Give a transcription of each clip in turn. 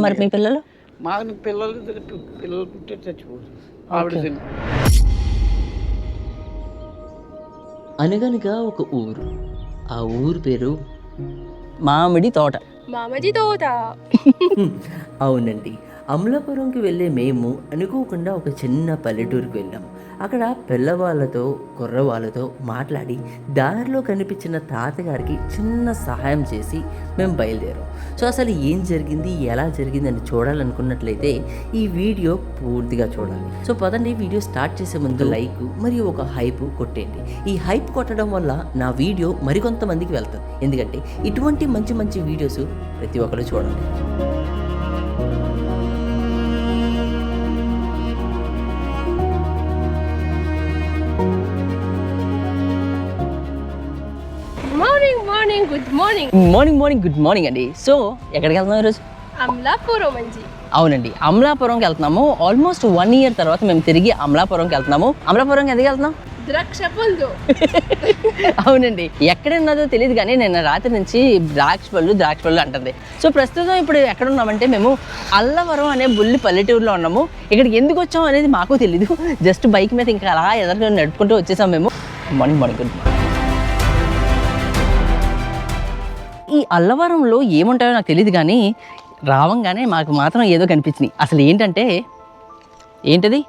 మరి మీ పిల్లలు? మాకు పిల్లలు పుట్టే చచ్చిపోరు ఆవిడ తిని. అనగనగా ఒక ఊరు. ఆ ఊరు పేరు మామిడి తోట. మామిడి తోట. అవునండి. అమలాపురంకి వెళ్ళే మేము అనుకోకుండా ఒక చిన్న పల్లెటూరుకి వెళ్ళాం. అక్కడ పిల్లవాళ్ళతో కుర్రవాళ్ళతో మాట్లాడి దారిలో కనిపించిన తాతగారికి చిన్న సహాయం చేసి మేము బయలుదేరాం. సో అసలు ఏం జరిగింది, ఎలా జరిగింది అని చూడాలనుకున్నట్లయితే ఈ వీడియో పూర్తిగా చూడాలి. సో పదండి, వీడియో స్టార్ట్ చేసే ముందు లైక్ మరియు ఒక హైప్ కొట్టేయండి. ఈ హైప్ కొట్టడం వల్ల నా వీడియో మరికొంతమందికి వెళ్తుంది. ఎందుకంటే ఇటువంటి మంచి మంచి వీడియోస్ ప్రతి ఒక్కరు చూడండి. మార్నింగ్ గుడ్ మార్నింగ్ అండి. సో ఎక్కడికి వెళ్తున్నాం ఈరోజు? అమలాపురం అండి. అవునండి, అమలాపురంకి వెళ్తున్నాము. ఆల్మోస్ట్ 1 year తర్వాత మేము తిరిగి అమలాపురంకి వెళ్తున్నాము. అమలాపురంకి ఎందుకు వెళ్తున్నాం? ద్రాక్ష పళ్ళు. అవునండి, ఎక్కడున్నదో తెలియదు కానీ నేను రాత్రి నుంచి ద్రాక్ష పళ్ళు అంటుంది. సో ప్రస్తుతం ఇప్పుడు ఎక్కడ ఉన్నామంటే మేము అల్లవరం అనే బుల్లి పల్లెటూరులో ఉన్నాము. ఇక్కడికి ఎందుకు వచ్చాం అనేది మాకు తెలీదు. జస్ట్ బైక్ మీద ఇంకా అలా ఎదురుగా నడుపుకుంటూ వచ్చేసాం మేము. Morning good morning. ఈ అల్లవరంలో ఏముంటాయో నాకు తెలియదు కానీ రావంగానే మాకు మాత్రం ఏదో కనిపించింది. అసలు ఏంటది?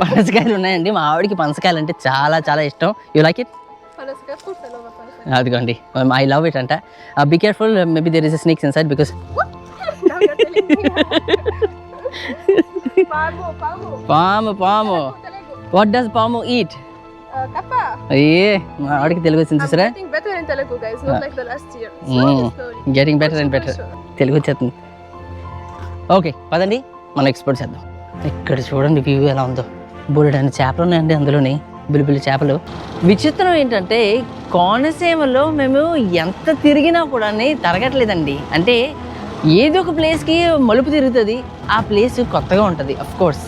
పనసకాయలు ఉన్నాయండి. మా ఆవిడకి పనసకాయలు అంటే చాలా చాలా ఇష్టం. You like it? అదిగోండి, ఐ లవ్ ఇట్ అంట. Be careful, maybe there is a snakes inside because పాము. వాట్ డస్ పాము ఈట్? అయ్యే, మా ఆవిడకి తెలుగు వచ్చింది చూసారా? Getting better and better. Telugu వచ్చేస్తుంది. ఓకే పదండి, మనం ఎక్స్ప్లోర్ చేద్దాం. ఇక్కడ చూడండి వ్యూ ఎలా ఉందో. బోలెడన్ని చేపలు ఉన్నాయండి అందులోని, బిల్లి చేపలు. విచిత్రం ఏంటంటే కోనసీమలో మేము ఎంత తిరిగినా కూడా తరగట్లేదండి. అంటే ఏదో ఒక ప్లేస్కి మలుపు తిరుగుతుంది, ఆ ప్లేస్ కొత్తగా ఉంటుంది. అఫ్ కోర్స్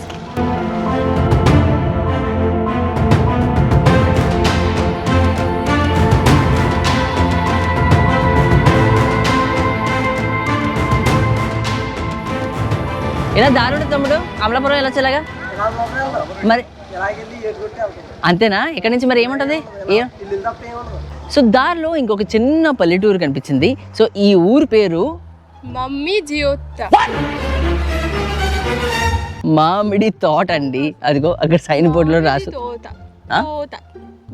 ఇలా దారి ఉంటుంది తమ్ముడు. అమలాపురం ఎలా చెల్లగా మరి అంతేనా? ఇక్కడ నుంచి మరి ఏముంటుంది? సో దారిలో ఇంకొక చిన్న పల్లెటూరు కనిపించింది. సో ఈ ఊరు పేరు మామిడి తోట అండి. అదిగో అక్కడ సైన్ బోర్డులో రాసు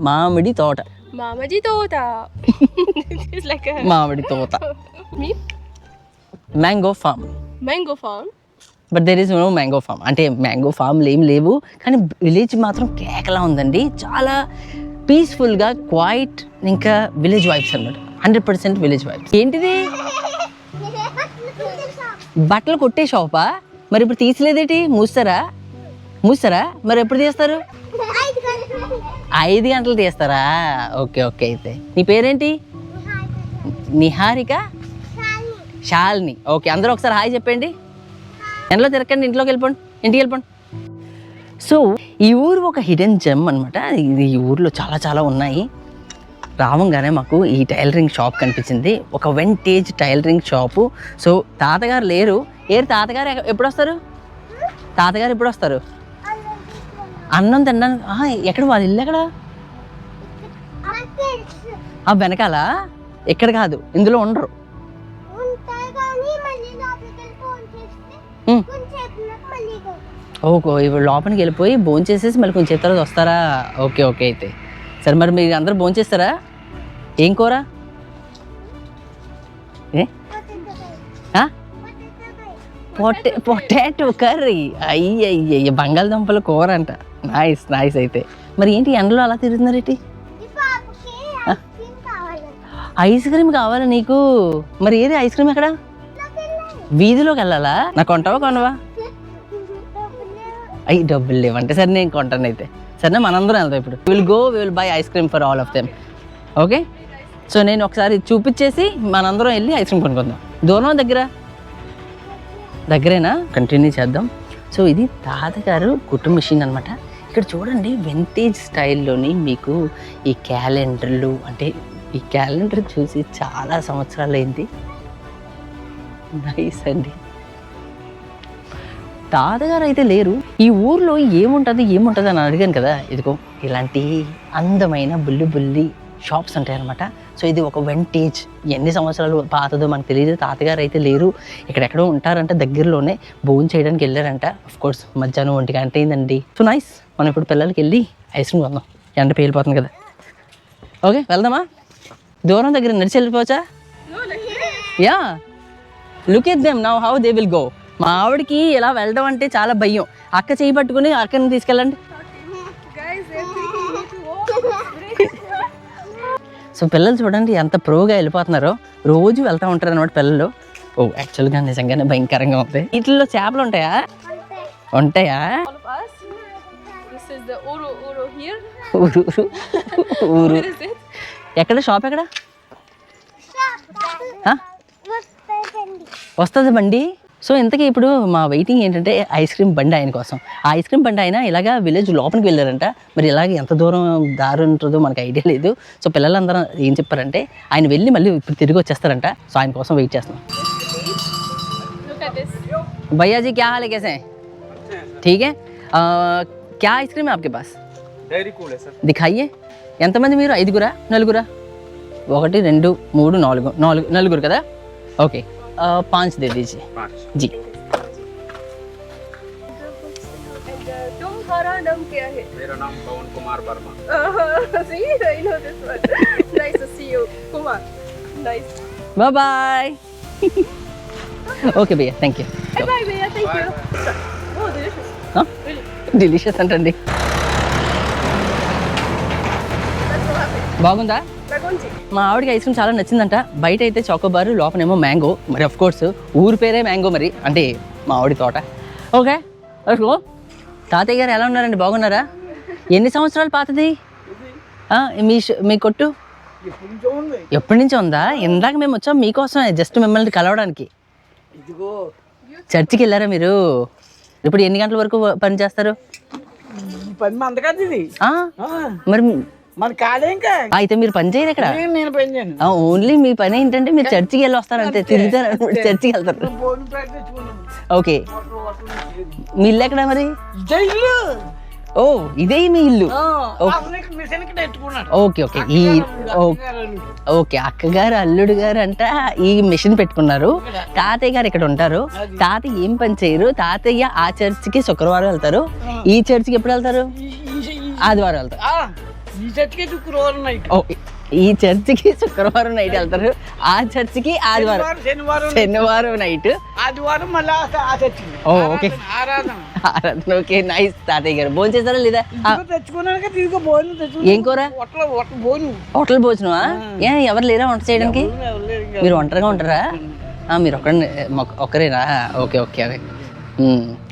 మామిడి తోట. మామిడి తోట. Mango farm. But there is no mango farm. అంటే మ్యాంగో ఫామ్లు ఏం లేవు, కానీ విలేజ్ మాత్రం కేకలా ఉందండి. చాలా పీస్ఫుల్గా క్వైట్, ఇంకా విలేజ్ వైబ్స్ అన్నమాట. 100% విలేజ్ వైబ్స్. ఏంటిది? బట్టలు కొట్టే షాపా? మరి ఇప్పుడు తీసలేదేటి? మూస్తారా? మరి ఎప్పుడు తీస్తారు? 5 గంటలు తీస్తారా? ఓకే అయితే నీ పేరేంటి? నిహారిక, శాలిని. ఓకే, అందరూ ఒకసారి హాయ్ చెప్పండి. ఎండలో తిరగండి, ఇంటికి వెళ్ళిపోండి. సో ఈ ఊరు ఒక హిడెన్ జెమ్ అనమాట. ఈ ఊరిలో చాలా చాలా ఉన్నాయి. రావంగానే మాకు ఈ టైలరింగ్ షాప్ కనిపించింది, ఒక వింటేజ్ టైలరింగ్ షాపు. సో తాతగారు లేరు. తాతగారు ఎప్పుడు వస్తారు? అన్నం తినడానికి. ఎక్కడ వాళ్ళ ఇల్లు? ఎక్కడ? వెనకాల. ఎక్కడ కాదు, ఇందులో ఉండరు. ఓకే, ఇప్పుడు లోపలికి వెళ్ళిపోయి భోంచేసేసి మళ్ళీ కొంచెం తర్వాత వస్తారా? ఓకే అయితే సరే. మరి మీరు అందరూ భోంచేస్తారా? ఏం కూర? Potato curry. అయ్యయ్య, బంగాళదుంపల కూర అంట. నైస్ అయితే. మరి ఏంటి ఎండలో అలా తిరుగుతున్నారు ఏంటి? ఐస్ క్రీమ్ కావాలా నీకు? మరి ఏది ఐస్ క్రీమ్? ఎక్కడ? వీధిలోకి వెళ్ళాలా? నాకు కొనవా? అయ్యి డబ్బులు లేవంటే సరే, నేను కొంటాను అయితే. సరేనా, మనందరం వెళ్తాం ఇప్పుడు. Will buy ice cream for all of them. Okay, so నేను ఒకసారి చూపించేసి మనందరం వెళ్ళి ఐస్ క్రీమ్ కొనుక్కుందాం. దూరం దగ్గరేనా? కంటిన్యూ చేద్దాం. సో ఇది తాతగారు కుట్టు మిషన్ అనమాట. ఇక్కడ చూడండి, వింటేజ్ స్టైల్లోని మీకు ఈ క్యాలెండర్లు, అంటే ఈ క్యాలెండర్ చూసి చాలా సంవత్సరాలు అయింది. నైస్ అండి. తాతగారు అయితే లేరు. ఈ ఊర్లో ఏముంటుంది అని అడిగాను కదా, ఇదిగో ఇలాంటి అందమైన బుల్లి షాప్స్ ఉంటాయన్నమాట. సో ఇది ఒక వెంటేజ్, ఎన్ని సంవత్సరాలు పాతదో మనకు తెలియదు. తాతగారు అయితే లేరు, ఇక్కడెక్కడో ఉంటారంట, దగ్గరలోనే భోజనం చేయడానికి వెళ్ళారంట. కోర్స్ మధ్యాహ్నం 1 గంట అయిందండి. So nice. మనం ఇప్పుడు పిల్లలకి వెళ్ళి ఐస్ క్రీమ్ కొందాం, ఎండ పేలిపోతుంది కదా. ఓకే వెళ్దామా? దూరం దగ్గర నడిచి వెళ్ళిపోవచ్చా? Yeah, look at them now how they will go. మా ఆవిడకి ఇలా వెళ్ళడం అంటే చాలా భయం. అక్క చేయి పట్టుకుని అక్కని తీసుకెళ్ళండి. Guys, they're taking me to walk. So పిల్లలు చూడండి ఎంత ప్రోగా వెళ్ళిపోతున్నారో. రోజు వెళ్తూ ఉంటారు అనమాట పిల్లలు. ఓ యాక్చువల్గా నిజంగానే భయంకరంగా ఉంది. వీటిల్లో చేపలు ఉంటాయా? ఉంటాయా? All of us. This is the Uru here. ఊరు ఊరు Where is it? ఎక్కడ షాప్ ఎక్కడ? వస్తుంది బండి. సో ఇంతకీ ఇప్పుడు మా వెయిటింగ్ ఏంటంటే ఐస్ క్రీమ్ బండి ఆయన కోసం. ఆ ఐస్ క్రీమ్ బండి ఆయన ఇలాగా విలేజ్ లోపలికి వెళ్ళారంట. మరి ఇలాగ ఎంత దూరం దారి ఉంటుందో మనకు ఐడియా లేదు. సో పిల్లలందరూ ఏం చెప్పారంటే ఆయన వెళ్ళి మళ్ళీ ఇప్పుడు తిరిగి వచ్చేస్తారంట. సో ఆయన కోసం వెయిట్ చేస్తున్నాం. Look at this. भैया जी क्या हाल है, कैसे हैं? ठीक है. क्या आइसक्रीम है आपके पास? Dairy cool sir. दिखाइए. ఎంతమంది మీరు? 5గురా 4గురా? 1 2 3 4 నలుగురు కదా. ఓకే 5 दे दीजिए जी. And तुम्हारा नाम क्या है? मेरा नाम Pawan Kumar Verma. See, I know this one. Nice to see you, Kumar. Nice. Bye bye. Okay భయ్యా, thank you. Hey, bye, Bea. Thank you. Oh, delicious. Really. Delicious అంటండి. That's so happy. బాగుందా? Ragonji. మా ఆవిడకి ఐస్ క్రీమ్ చాలా నచ్చిందంట. బయట అయితే Choco Bar, లోపనేమో mango. మరి of course ఊరి పేరే మ్యాంగో, మరి అంటే మా ఆవిడ తోట. Okay go. తాతయ్య గారు ఎలా ఉన్నారండి? బాగున్నారా? ఎన్ని సంవత్సరాలు పాతది మీ కొట్టు? ఎప్పటి నుంచో ఉందా? ఇందాక మేము వచ్చాం మీకోసం, జస్ట్ మిమ్మల్ని కలవడానికి. ఇదిగో చర్చికి వెళ్ళారా మీరు? ఇప్పుడు ఎన్ని గంటల వరకు పని చేస్తారు? ఈ పని మంద కాదు ఇది. మరి మన కాలే ఇంకా. అయితే మీరు పని చేయరు ఇక్కడ? నేను పని చేయను. ఓన్లీ మీ పని ఏంటంటే మీరు చర్చికి వెళ్ళి వస్తారు అంతే, తిరుగుతారు, చర్చికి వెళ్తారు. భోజనం ప్యాక్ తెచ్చుకున్నాను. ఓకే, మీ ఇల్లు ఎక్కడ మరి? జైలు. ఓ ఇదే మీ ఇల్లు. మిషన్ కి పెట్టుకున్నాడు. ఓకే ఓకే ఓకే అక్కగారు అల్లుడు గారు అంట ఈ మిషన్ పెట్టుకున్నారు. తాతయ్య గారు ఇక్కడ ఉంటారు. తాతయ్య ఏం పని చేయరు. తాతయ్య ఆ చర్చికి శుక్రవారం వెళ్తారు. ఈ చర్చికి ఎప్పుడు వెళ్తారు? ఆదివారం వెళ్తారు. ఈ చర్చికి శుక్రవారం నైట్. ఈ చర్చికి శుక్రవారం నైట్ వెళ్తారు. ఆ చర్చికి ఆదివారం శనివారం నైట్. ఆదివారం మళ్ళీ ఆ చర్చికి. ఓకే ఆరాధన. Okay nice. తాతయ్య గారు భోజనం చేస్తారా లేదా? తెచ్చుకున్నాక తిరిగి భోజనం తెచ్చు. ఏం కూర? భోజనం. హోటల్ భోజనమా? ఎవరు లేరా వంట చేయడానికి? మీరు ఒంటరిగా ఉంటారా? మీరు ఒక్కరేనా? ఓకే ఓకే అదే.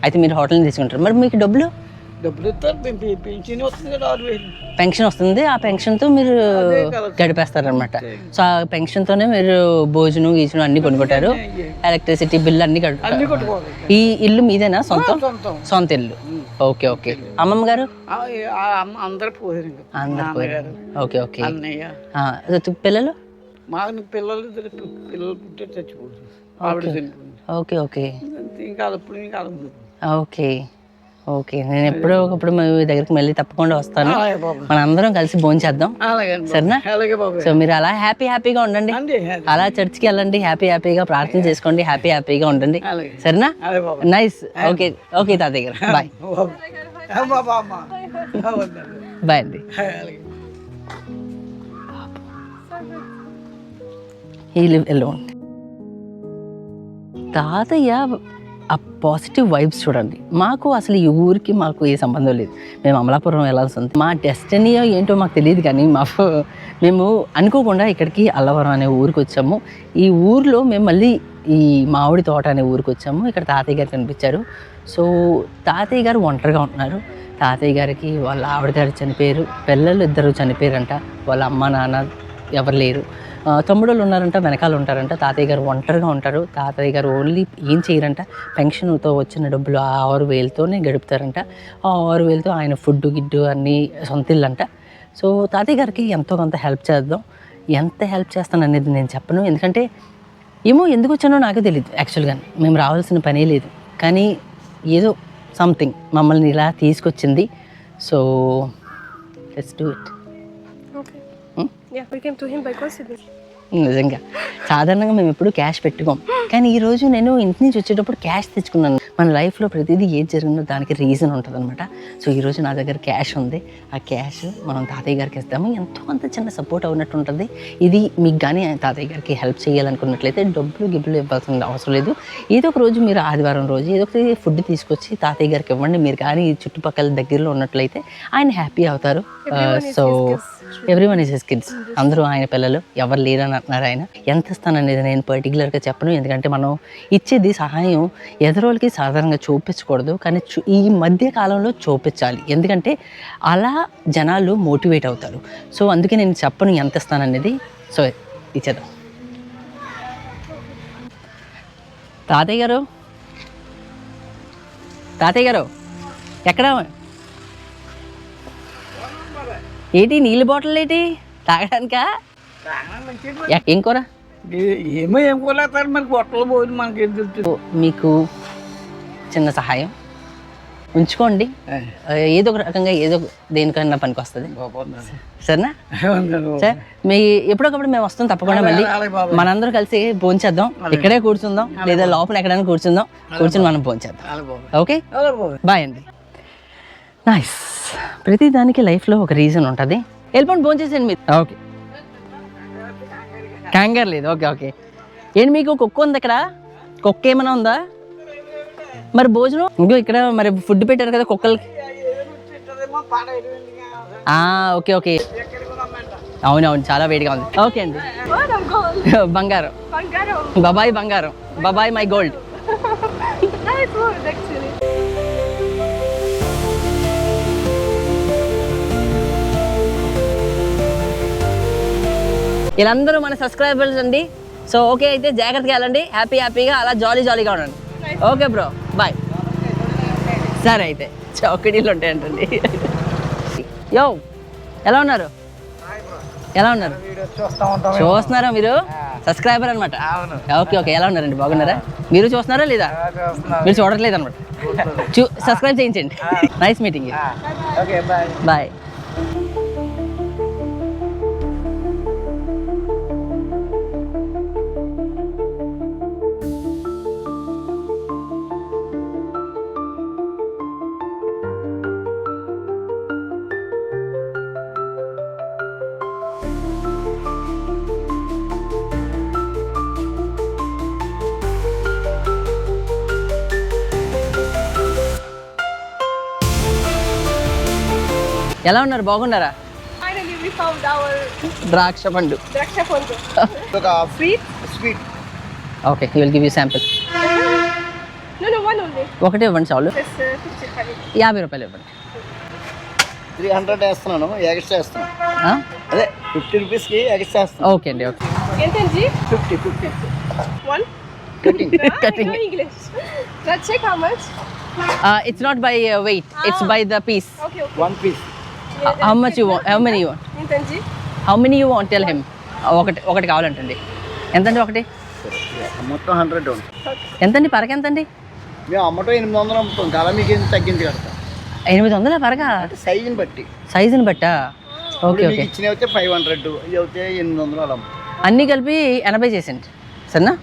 అయితే మీరు హోటల్ తీసుకుంటారు. మరి మీకు డబ్బులు ఇస్తారు. పెన్షన్ వస్తుంది కదా 6,000. పెన్షన్ వస్తుంది. ఆ పెన్షన్తో మీరు గడిపేస్తారనమాట. సో ఆ పెన్షన్తోనే మీరు భోజనం గీజనం అన్ని కొనుక్కుంటారు. ఎలక్ట్రిసిటీ బిల్ అన్ని కట్టుకుంటారు. ఈ ఇల్లు మీదేనా? సొంత ఇల్లు. Okay okay. అమ్మమ్మ గారు? అందరు పోయారు. Okay okay. అన్నయ్య. పిల్లలు? మాకు పిల్లలు పుట్టే చచ్చిపోతారు. ఆవిడ చనిపోయింది. Okay okay. ఇంకా ఇంకా ఓకే ఓకే. నేను ఎప్పుడో ఒకప్పుడు మీ దగ్గరికి మళ్ళీ తప్పకుండా వస్తాను. మన అందరం కలిసి భోజనం చేద్దాం, సరేనా? సో మీరు అలా హ్యాపీగా ఉండండి. అలా చర్చికి వెళ్ళండి, హ్యాపీగా ప్రార్థన చేసుకోండి, హ్యాపీగా ఉండండి, సరేనా? నైస్. ఓకే ఓకే తాతయ్య గారు, బాయ్. బాయ్ అండి. He live alone. తాతయ్య ఆ పాజిటివ్ వైబ్స్ చూడండి. మాకు అసలు ఈ ఊరికి మాకు ఏ సంబంధం లేదు. మేము అమలాపురం వెళ్ళాల్సి ఉంది. మా డెస్టినీయో ఏంటో మాకు తెలియదు, కానీ మేము అనుకోకుండా ఇక్కడికి అల్లవరం అనే ఊరికి వచ్చాము. ఈ ఊరిలో మేము మళ్ళీ ఈ మామిడి తోట అనే ఊరికి వచ్చాము. ఇక్కడ తాతయ్య గారు కనిపించారు. సో తాతయ్య గారు ఒంటరిగా ఉంటున్నారు. తాతయ్య గారికి వాళ్ళ ఆవిడ గారు చనిపోయారు. పిల్లలు 2 చనిపోయారంట. వాళ్ళ అమ్మ నాన్న ఎవరు లేరు. తమ్ముళ్ళు ఉన్నారంట, వెనకాల ఉంటారంట. తాతయ్య గారు ఒంటరిగా ఉంటారు. తాతయ్య గారు ఓన్లీ ఏం చేయరంట, పెన్షన్తో వచ్చిన డబ్బులు ఆ 6,000తోనే గడుపుతారంట. ఆ 6,000తో ఆయన ఫుడ్ గిడ్డు అన్నీ సొంత ఇల్లు అంట. సో తాతయ్య గారికి ఎంతో కొంత హెల్ప్ చేద్దాం. ఎంత హెల్ప్ చేస్తాను అనేది నేను చెప్పను, ఎందుకంటే ఏమో ఎందుకు వచ్చానో నాకే తెలియదు యాక్చువల్గా. మేము రావాల్సిన పనే లేదు, కానీ ఏదో సంథింగ్ మమ్మల్ని ఇలా తీసుకొచ్చింది. So let's do it. Okay. Yeah, we came to him by coincidence. నిజంగా సాధారణంగా మేము ఎప్పుడు క్యాష్ పెట్టుకోం, కానీ ఈరోజు నేను ఇంటి నుంచి వచ్చేటప్పుడు క్యాష్ తెచ్చుకున్నాను. మన లైఫ్లో ప్రతిదీ ఏది జరిగిందో దానికి రీజన్ ఉంటుంది అనమాట. సో ఈరోజు నా దగ్గర క్యాష్ ఉంది. ఆ క్యాష్ మనం తాతయ్య గారికి ఇస్తాము. ఎంతో అంత చిన్న సపోర్ట్ అవునట్టు ఉంటుంది. ఇది మీకు కానీ తాతయ్య గారికి హెల్ప్ చేయాలనుకున్నట్లయితే గిబ్బులు ఇవ్వాల్సిన అవసరం లేదు. ఏదో ఒక రోజు మీరు ఆదివారం రోజు ఏదో ఒకటి ఫుడ్ తీసుకొచ్చి తాతయ్య గారికి ఇవ్వండి. మీరు కానీ చుట్టుపక్కల దగ్గరలో ఉన్నట్లయితే ఆయన హ్యాపీ అవుతారు. So everyone is his kids. అందరూ ఆయన పిల్లలు, ఎవరు లేరని అంటున్నారు ఆయన. ఎంత ఇస్తాననేది నేను పర్టికులర్గా చెప్పను, ఎందుకంటే మనం ఇచ్చేది సహాయం ఎదురోళ్ళకి సాధారణంగా చూపించకూడదు, కానీ ఈ మధ్య కాలంలో చూపించాలి, ఎందుకంటే అలా జనాలు మోటివేట్ అవుతారు. సో అందుకే నేను చెప్పను ఎంత ఇస్తాననేది. సో ఇచ్చేద్దాం. తాతయ్య గారు ఎక్కడ ఏంటి నీళ్ళు బాటిల్ ఏంటి తాగడానికా? ఏం కూర? ఏమో ఏం కూరలేస్తారు మనకి బొట్టలు పోయి మనకి ఏం తెలుస్తుంది. మీకు చిన్న సహాయం ఉంచుకోండి, ఏదో ఒక రకంగా ఏదో దేనికన్నా పనికి వస్తుంది. సరేనా సార్? మీ ఎప్పుడొకప్పుడు మేము వస్తాం తప్పకుండా. మళ్ళీ మనందరూ కలిసి భోంచేద్దాం. ఇక్కడే కూర్చుందాం, లేదా లోపల ఎక్కడైనా కూర్చుని మనం భోంచేద్దాం. ఓకే, బాయ్ అండి. నైస్. ప్రతి దానికి లైఫ్లో ఒక రీజన్ ఉంటుంది. వెళ్ళిపోండి, భోంచేసేయండి మీరు. ఓకే, కంగారు లేదు. ఓకే. ఏంటి మీకు కుక్క ఉంది ఇక్కడ? కుక్క ఏమైనా ఉందా? మరి భోజనం ఇంకో ఇక్కడ మరి ఫుడ్ పెట్టారు కదా కుక్కలకి. ఓకే, అవునవును, చాలా వేడిగా ఉంది. ఓకే అండి. బంగారం. బాబాయ్ my gold. Nice word, actually. వీళ్ళందరూ మన సబ్స్క్రైబర్స్ అండి. సో ఓకే, అయితే జాగ్రత్తగా వెళ్ళండి, హ్యాపీగా అలా జాలీగా ఉండండి. Okay bro, bye. సరే అయితే చౌకడీలు ఉంటాయంటండి. యో, ఎలా ఉన్నారు? చూస్తున్నారా మీరు? సబ్స్క్రైబర్ అనమాట. ఓకే, ఎలా ఉన్నారండి? బాగున్నారా? మీరు చూస్తున్నారా లేదా? మీరు చూడట్లేదు అనమాట. సబ్స్క్రైబ్ చేయించండి. Nice meeting. బాయ్. ఎలా ఉన్నారు? బాగున్నారా? Finally, we found our ద్రాక్ష పండు. draksha pondu. Sweet? Okay, you will give you sample. No, one only. ఒకటే ఇవ్వండి చాలు. It's 55. 50 రూపాయలు ఇవ్వండి. 300 వేస్తున్నాను, ఎక్స్ట్రా వేస్తున్నాను. అదే 50 రూపీస్కి ఎక్స్ట్రా వేస్తున్నాను. ఓకే అండి. Okay. Entendi? 50. One? Cutting. Cutting. No English. Let's check how much. It's not by weight, it's by the piece. Okay. 1 piece. How much you want? How many you want? Entendi? How many you want? Tell him. ఒకటి కావాలంటండి. ఎంతండి ఒకటి? మొత్తం 100 ఉంది. ఎంతండి పరక? ఎంతండి? మేము అమ్మటం 800 అమ్ముతాం కదా, మీకు ఏం తగ్గించి కడతాం. 800 పరక? అంటే సైజుని బట్టి. సైజుని బట్టా? ఓకే. ఇచ్చినవి అయితే 500, ఇవి అయితే 800 అలా అమ్ముతాం. అన్నీ కలిపి 80 చేసేయండి, సరేనా?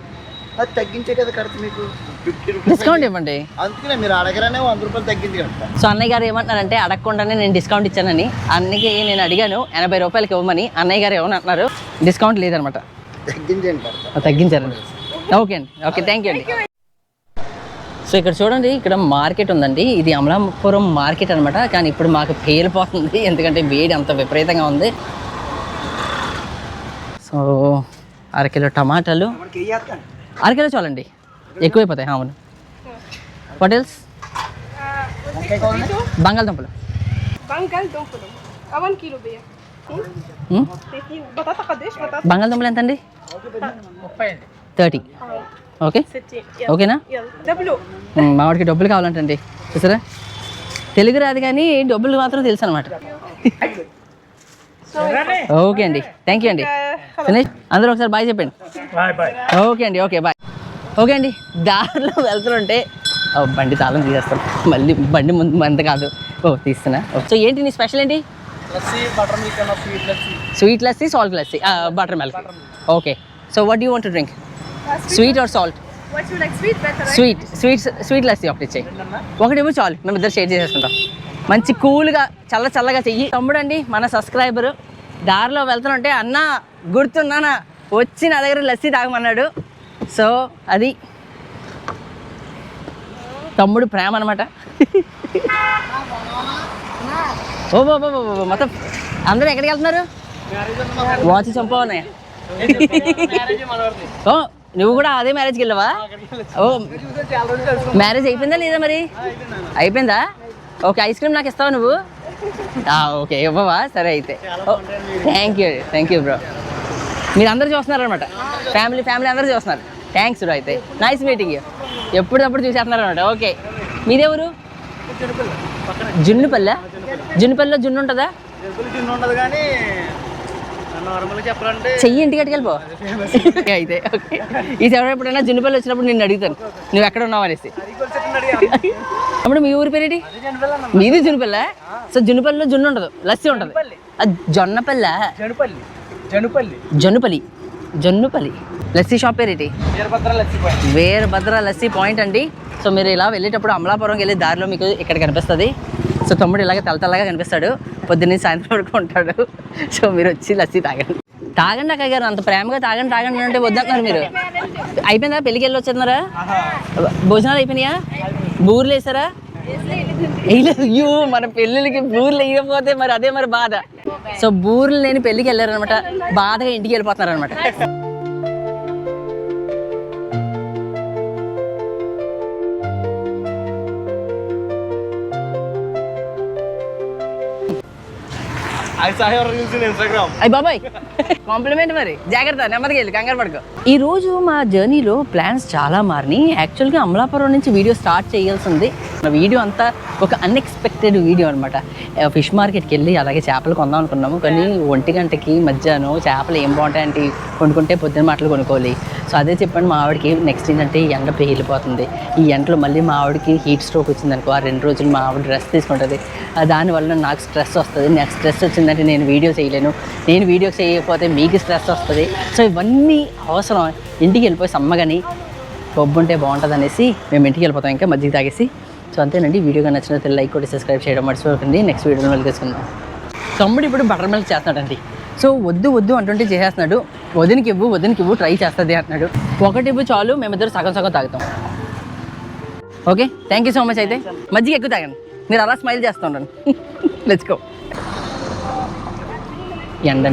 అది తగ్గించే కదా కడతా, మీకు 50 రూపీస్ డిస్కౌంట్ ఇవ్వండి. అందుకనే మీరు అడగరానే 100 రూపాయలు తగ్గించి కడతా. సో అన్నయ్య గారు ఏమంటున్నారంటే అడగకుండానే నేను డిస్కౌంట్ ఇచ్చానని. అన్నకి నేను అడిగాను 80 రూపాయలకి ఇవ్వమని. అన్నయ్య గారు ఏమని అంటున్నారు, డిస్కౌంట్ లేదనమాట, తగ్గించండి కడతా. తగ్గించారండి. ఓకే అండి. ఓకే, థ్యాంక్ యూ అండి. సో ఇక్కడ చూడండి, ఇక్కడ మార్కెట్ ఉందండి. ఇది అమలాపురం మార్కెట్ అనమాట. కానీ ఇప్పుడు మాకు పేలిపోతుంది, ఎందుకంటే వేడి అంత విపరీతంగా ఉంది. సో 1 కిలో టమాటాలు, 1 కిలో చాలండి, ఎక్కువైపోతాయి. అవును. What else? బంగాళదుంపలు. Bangaldumpalo. 1 kilo biya. Batata kadesh, batata. బంగాళదుంపలు ఎంత అండి? 30. ఓకే, ఓకేనా? Double. మా వాడికి డబ్బులు కావాలంటండి. చూసారా, తెలుగు రాదు కానీ డబ్బులు మాత్రం తెలుసు అనమాట. ఓకే అండి, థ్యాంక్ యూ అండి. ఫినిష్, అందరూ ఒకసారి బాయ్ చెప్పండి. ఓకే అండి, ఓకే బాయ్. ఓకే అండి, దారిలో వెళ్తుంటే బండి తాళం తీసేస్తాను, మళ్ళీ బండి ముందు మంత కాదు. తీస్తున్నా. సో ఏంటి నీ స్పెషల్ ఏంటి? లస్సీ, బటర్ మిల్క్ అన్న sweet lassi, salt lassi, butter milk. Okay, so what you want to drink? Sweet or salt? What you like, sweet better, right? Sweet lassi ఒకటి ఇచ్చేయి. ఒకటేమో చాలు, మేము ఇద్దరు షేర్ చేసేసుకుంటాం. మంచి కూల్గా చల్లగా చెయ్యి. తమ్ముడు అండి మన సబ్స్క్రైబరు, దారిలో వెళ్తుంటే అన్న గుర్తున్నానా వచ్చి నా దగ్గర లస్సీ తాగమన్నాడు. సో అది తమ్ముడు ప్రేమ అనమాట. ఓ మొత్తం అందరూ ఎక్కడికి వెళ్తున్నారు? వాచ్ చంపవన్నాయి. ఓ నువ్వు కూడా అదే మ్యారేజ్కి వెళ్ళావా? ఓ మ్యారేజ్ అయిపోయిందా లేదా? మరి అయిపోయిందా? ఓకే, ఐస్ క్రీమ్ నాకు ఇస్తావా నువ్వు? ఓకే ఇవ్వవా? సరే అయితే. Thank you bro. మీరు అందరూ చూస్తున్నారు అనమాట, ఫ్యామిలీ అందరూ చూస్తున్నారు. Thanks bro. అయితే నైస్ మీటింగ్. ఎప్పుడప్పుడు చూసేస్తున్నారు అనమాట. ఓకే, మీరెవరు? జున్నుపల్లిలో జున్ను ఉంటుందా? కానీ నార్మల్గా చెప్పాలంటే చెయ్యి ఇంటికి వెళ్ళిపో. అయితే ఓకే, ఈసారి ఎప్పుడైనా జున్నుపల్లి వచ్చినప్పుడు నేను అడుగుతాను నువ్వు ఎక్కడ ఉన్నావు అనేసి. అప్పుడు మీ ఊరి పేరేంటి? మీది జున్నుపల్లి. సో జున్నుపల్లిలో జున్ను ఉండదు, లస్సీ ఉంటుంది. జొన్నపల్లి, జొన్నుపల్లి లస్సీ షాప్ పేరేంటి? వీరభద్ర లస్సీ పాయింట్ అండి. సో మీరు ఇలా వెళ్ళేటప్పుడు అమలాపురంకి వెళ్ళే దారిలో మీకు ఇక్కడ కనిపిస్తుంది. సో తమ్ముడు ఇలాగ తెల్లగా కనిపిస్తాడు, పొద్దున్నే సాయంత్రం వరకు ఉంటాడు. సో మీరు వచ్చి లస్సీ తాగండి అక్కయ్య గారు, అంత ప్రేమగా తాగండి అంటే వద్దంటున్నారు మీరు. అయిపోయిందా? పెళ్ళికి వెళ్ళి వచ్చేస్తున్నారా? భోజనాలు అయిపోయినాయా? బూర్లు వేసారా? అయ్యో మన పెళ్ళిళ్ళకి బూర్లు వేయకపోతే మరి అదే మరి బాధ. సో బూర్లు లేని పెళ్ళికి వెళ్ళారనమాట, బాధగా ఇంటికి వెళ్ళిపోతున్నారు అనమాట. అయ్యి బాబాయ్ కాంప్లిమెంట్, మరి జాగ్రత్త, నెమ్మదిగా వెళ్ళి కంగారు పడుకో. ఈ రోజు మా జర్నీలో ప్లాన్స్ చాలా మారినాయి. యాక్చువల్గా అమలాపురం నుంచి వీడియో స్టార్ట్ చేయాల్సింది. వీడియో అంతా ఒక అన్ఎక్స్పెక్టెడ్ వీడియో అనమాట. ఫిష్ మార్కెట్కి వెళ్ళి అలాగే చేపలు కొందాం అనుకున్నాము, కానీ 1 గంటకి మధ్యాహ్నం చేపలు ఏం బాగుంటాయంటే వండుకుంటే పొద్దున్న మాటలు కొనుక్కోవాలి. సో అదే చెప్పండి మా ఆవిడకి. నెక్స్ట్ ఏంటంటే ఎండ పేలిపోతుంది, ఈ ఎండలో మళ్ళీ మా ఆవిడకి హీట్ స్ట్రోక్ వచ్చింది అనుకో, ఆ 2 రోజులు మా ఆవిడ రెస్ట్ తీసుకుంటుంది. దానివల్ల నాకు స్ట్రెస్ వస్తుంది. నాకు స్ట్రెస్ వచ్చిందంటే నేను వీడియో చేయలేను, నేను వీడియో చేయకపోతే మీకు స్ట్రెస్ వస్తుంది. సో ఇవన్నీ అవసరం. ఇంటికి వెళ్ళిపోయి సమ్మగాని కొబ్బు ఉంటే బాగుంటుంది అనేసి మేము ఇంటికి వెళ్ళిపోతాం ఇంకా మజ్జిగ తాగేసి. సో అంతేనండి. వీడియోగా నచ్చినట్లయితే లైక్ కొట్టి సబ్స్క్రైబ్ చేయడం మర్చిపోకండి. నెక్స్ట్ వీడియోలో మళ్ళీ తీసుకుందాం. తమ్ముడు ఇప్పుడు బటర్ మిల్క్ చేస్తున్నాడండి. సో వద్దు అంటుంటే చేసేస్తున్నాడు. వదినకి ఇవ్వు ట్రై చేస్తుంది అంటున్నాడు. ఒకటి ఇవ్వు చాలు, మేమిద్దరు సగం తాగుతాం. Okay, thank you so much. అయితే మజ్జిగ ఎక్కువ తాగండి, మీరు అలా స్మైల్ చేస్తూ ఉండండి. Let's go. ఎండ